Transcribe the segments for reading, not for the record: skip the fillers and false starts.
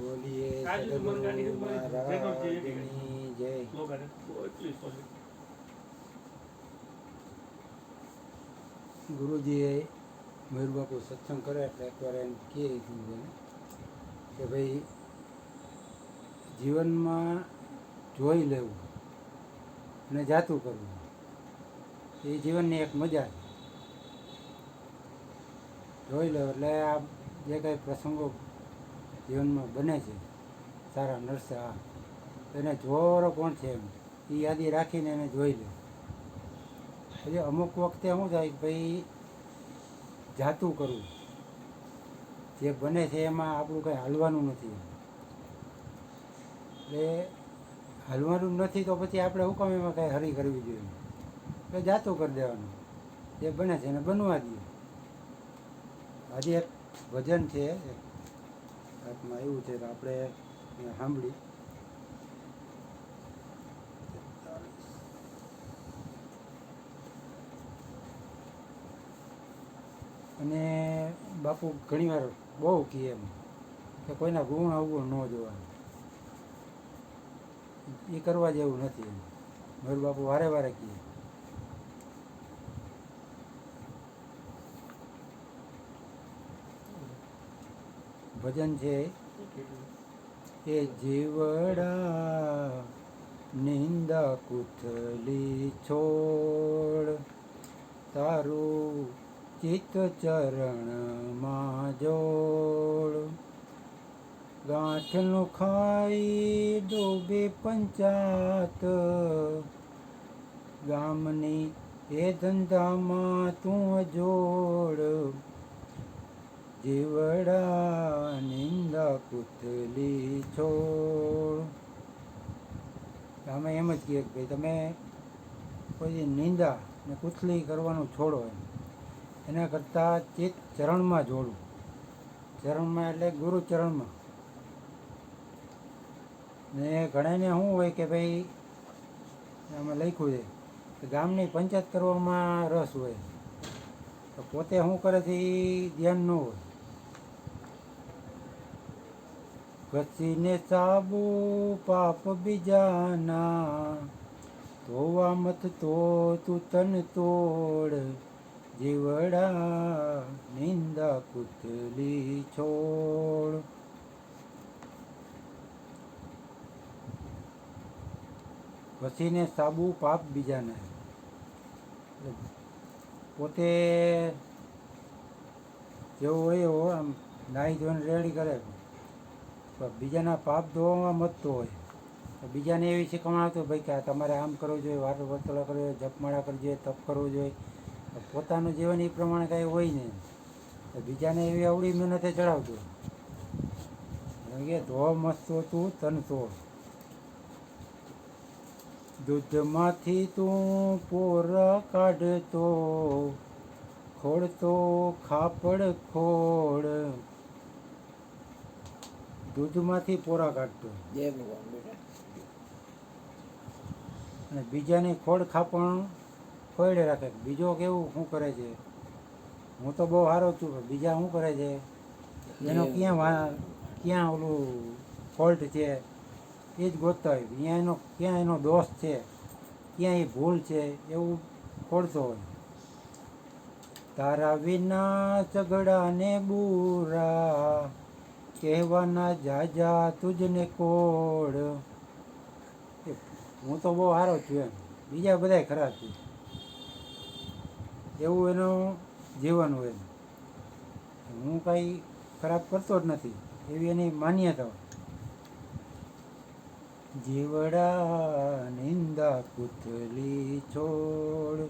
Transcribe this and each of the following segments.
બોલીએ સદગુરુ મહારાજની જય। ગુરુજીએ મયુર બાપુ સત્સંગ કરે એટલે એકવાર એમ કહે કે ભાઈ જીવનમાં જોઈ લેવું અને જાતું કરવું એ જીવનની એક મજા છે। જોઈ લો એટલે આ જે કાંઈ પ્રસંગો જીવનમાં બને છે સારા નરસા એને જોરો કોણ છે એમ એ યાદી રાખીને એને જોઈ લે। પછી અમુક વખતે શું થાય કે ભાઈ જાતું કરવું જે બને છે એમાં આપણું કંઈ હાલવાનું નથી એટલે હાલવાનું નથી તો પછી આપણે હુકમ એમાં કાંઈ હરી કરવી જોઈએ એટલે જાતું કરી દેવાનું જે બને છે એને બનવા દઈએ। આજે એક ભજન છે હાથમાં એવું છે કે આપણે સાંભળી અને બાપુ ઘણીવાર બહુ કહે એમ કે કોઈના ગુણ અવગુણ ન જોવાનું એ કરવા જેવું નથી એમ મયુર બાપુ વારે વારે કહે। ભજન છે એ જીવડા નિંદા કુથલી છોડ તારું ચિત્ત ચરણમાં જોડ ગાંઠનું ખાઈ ડૂબે પંચાત ગામની એ ધંધામાં તું જોડ જીવડા નિંદા કુથલી છોડ। અમે એમ જ કહીએ કે ભાઈ તમે કોઈ નિંદા ને કુથલી કરવાનું છોડો એના કરતાં ચિત્ત ચરણમાં જોડવું ચરણમાં એટલે ગુરુ ચરણમાં। ને ઘણાને શું હોય કે ભાઈ આમાં લખ્યું છે કે ગામની પંચાયત કરવામાં રસ હોય તો પોતે શું કરે છે એ ધ્યાન ન હોય। ઘસીને સાબુ પાપ બીજાના ધોવા મત તો તું તન તોડ જીવડા નિંદા કુથલી છોડ। ઘસીને સાબુ પાપ બીજાના પોતે જેવો હોય એવો આમ નાહી ધોઈને રેડી કરે બીજાના પાપ ધોવામાં મતતો હોય તો બીજાને એવી શીખવામાં આવતું ભાઈ કે તમારે આમ કરવું જોઈએ વાતો વર્તળા કરવી જોઈએ જપમાળા કરવી જોઈએ તપ કરવું જોઈએ પોતાનું જીવન એ પ્રમાણે કાંઈ હોય નહીં તો બીજાને એવી અવળી મહેનતે ચડાવતું કે ધો મસ્તો તું તન તોડ દૂધમાંથી તું પોર કાઢતો ખોડતો ખાપડ ખોડ દૂધમાંથી પોરા કાઢતો જય ભગવાન બેટા અને બીજાની ખોડ ખાપણ ખોયડે રાખે બીજો કેવું શું કરે છે હું તો બહુ સારો છું બીજા શું કરે છે એનો ક્યાં ઓલું ફોલ્ટ છે એ જ ગોતતા હોય ક્યાં એનો દોષ છે ક્યાં એ ભૂલ છે એવું ખોડતો હોય। તારા વિના ઝઘડા ને બુરા કહેવાના જાજા તુજને કોડ હું તો બહુ સારો છું એમ બીજા બધાય ખરાબ છે એવું એનું જીવન હોય હું કાંઈ ખરાબ કરતો જ નથી એવી એની માન્યતા હોય। જીવડા નિંદા કુથલી છોડ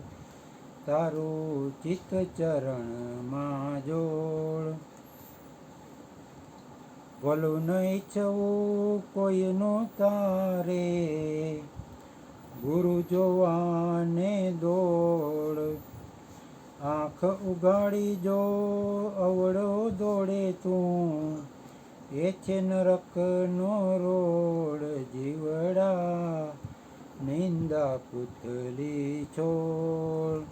તારું ચિત્ત ચરણમાં જોડ ભલું ન ઈચ્છવું કોઈનું તારે ગુરુ જોવાને દોડ આંખ ઉગાડી જો અવળો દોડે તું એ છે નરકનો રોડ જીવડા નિંદા કુથલી છોડ।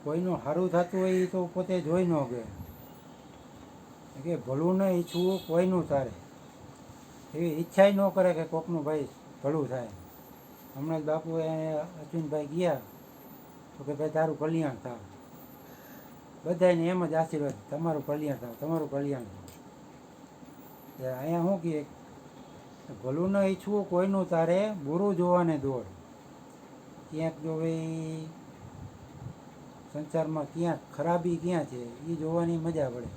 કોઈનું સારું થતું હોય એ તો પોતે જોઈ ન કે કે ભલું ન ઈચ્છવું કોઈનું તારે, એવી ઈચ્છા ન કરે કે કોકનું ભાઈ ભલું થાય. હમણાં જ બાપુએ અશ્વિનભાઈ ગયા તો કે ભાઈ તારું કલ્યાણ થાય, બધાને એમ જ આશીર્વાદ, તમારું કલ્યાણ થાય, તમારું કલ્યાણ થાય. અહીંયા શું કહે, ભલું ન ઈચ્છવું કોઈનું તારે, બુરું જોવાને દોડ. ક્યાંક જો ભાઈ સંસારમાં ક્યાંક ખરાબી ક્યાં છે એ જોવાની મજા પડે.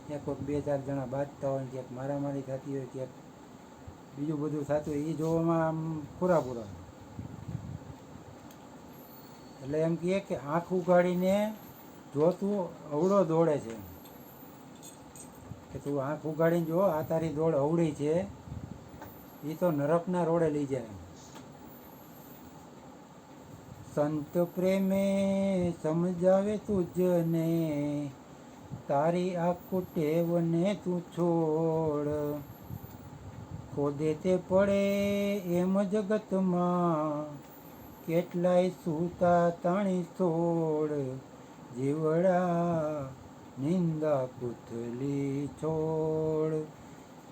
ક્યાંક કોઈક 2-4 જણા બાજતા હોય, ક્યાંક મારામારી થતી હોય, ક્યાંક બીજું બધું થતું હોય, એ જોવામાં આમ પૂરા. એટલે એમ કહે કે આંખ ઉગાડીને જોતું અવળો દોડે છે, કે તું આંખ ઉગાડીને જો, આ તારી દોડ અવળી છે, એ તો નરકના રોડે લઈ જાય. સંત પ્રેમે સમજાવે તુજને, તારી આ કુટેવને તું છોડ. ખોદે તે પડે એમ જગતમાં, કેટલાય સૂતા તાણી છોડ. જીવડા નિંદા કુથલી છોડ,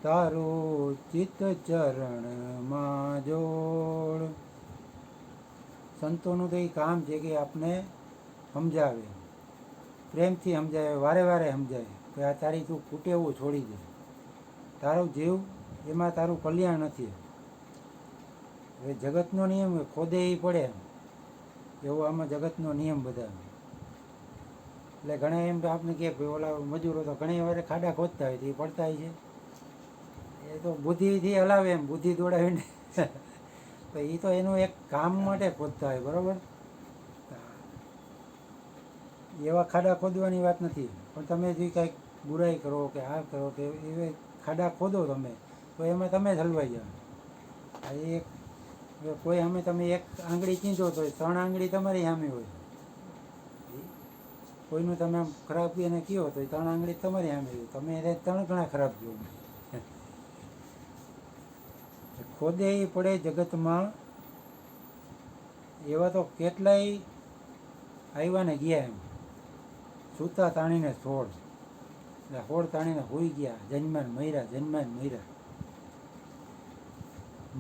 તારો ચિત્ત ચરણમાં જોડ. સંતોનું તો એ કામ છે કે આપને સમજાવે, પ્રેમથી સમજાવે, વારે સમજાવે કે આ તારી તું કુટેવું છોડી દે, તારું જીવ એમાં તારું કલ્યાણ નથી. હવે જગતનો નિયમ ખોદે એ પડે એવો આમાં જગતનો નિયમ બધા. એટલે ઘણા એમ તો આપણે કહે ભાઈ ઓલા મજૂરો તો ઘણી વાર ખાડા ખોદતા હોય તો એ પડતા હોય છે, એ તો બુદ્ધિથી હલાવે, એમ બુદ્ધિ દોડાવીને તો એ તો એનું એક કામ માટે ખોદતા હોય, બરાબર. એવા ખાડા ખોદવાની વાત નથી, પણ તમે જે કાંઈક બુરાઈ કરો કે આ કરો કે એ ખાડા ખોદો તમે, તો એમાં તમે જ હલવાઈ જાઓ. આ એક કોઈ સામે તમે એક આંગળી ચીંધો તો 3 આંગળી તમારી સામે હોય. કોઈનું તમે આમ ખરાબ એને કહો તો 3 આંગળી તમારી સામે હોય, તમે એને 3 ગણા ખરાબ જોવો. ખોદે પડે જગતમાં, એવા તો કેટલાય આવ્યા ને ગયા. એમ સૂતા તાણીને છોડ, એટલે હોડ તાણીને હોઈ ગયા, જન્માન મર્યા.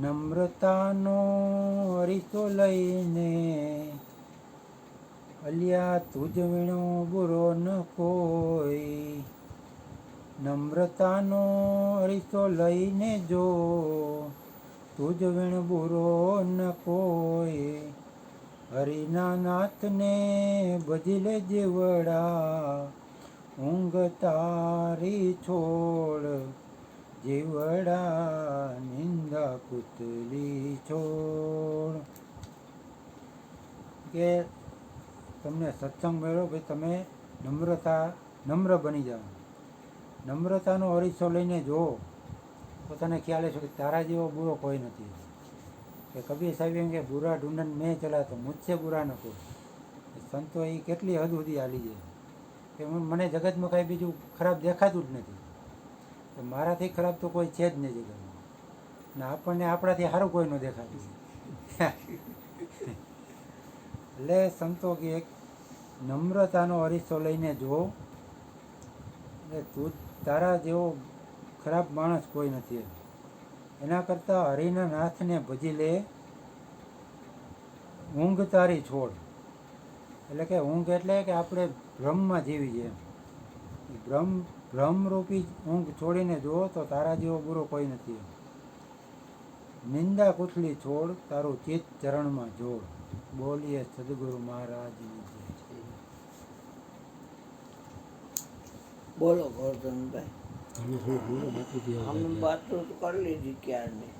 નમ્રતાનો અરીસો લઈને, અલિયા તુજ વીણો બુરો ન કોઈ. નમ્રતાનો અરીસો લઈને જો, તુજ વીણ બુરો ન કોઈ. હરિના નાથને ભજલે જીવડા, ઊંઘ તારી છોડ. જીવડા નિંદા કુતલી છોડ. કે તમને સત્સંગ મળ્યો ભાઈ, તમે નમ્ર બની જાઓ. નમ્રતાનો અરીસો લઈને જો તો તને ખ્યાલ છે કે તારા જેવો બુરો કોઈ નથી. કે કબીર સાહેબ એમ કે બુરા ઢૂંઢન મેં ચલા તો મુજસે બુરા ન કોઈ. સંતો એ કેટલી હદ સુધી હાલી જાય કે મને જગતમાં કાંઈ બીજું ખરાબ દેખાતું જ નથી, તો મારાથી ખરાબ તો કોઈ છે જ નહીં જગતમાં, ને આપણને આપણાથી સારું કોઈ ન દેખાતું. એટલે સંતો કે એક નમ્રતાનો અરીસો લઈને જો, એટલે તું તારા જેવો ખરાબ માણસ કોઈ નથી. એના કરતાં હરિના નાથને ભજી લે, ઊંઘ તારી છોડ. એટલે કે ઊંઘ એટલે કે આપણે ભ્રમમાં જીવી છે, ભ્રમરૂપી ઊંઘ છોડીને જો તો તારા જેવો બુરો કોઈ નથી. નિંદા કુથલી છોડ, તારું ચિત્ત ચરણમાં જોડ. બોલીએ સદગુરુ મહારાજની જય. બોલો ગોરધનભાઈ, અમે વાત તો કરી લીધી ક્યારની.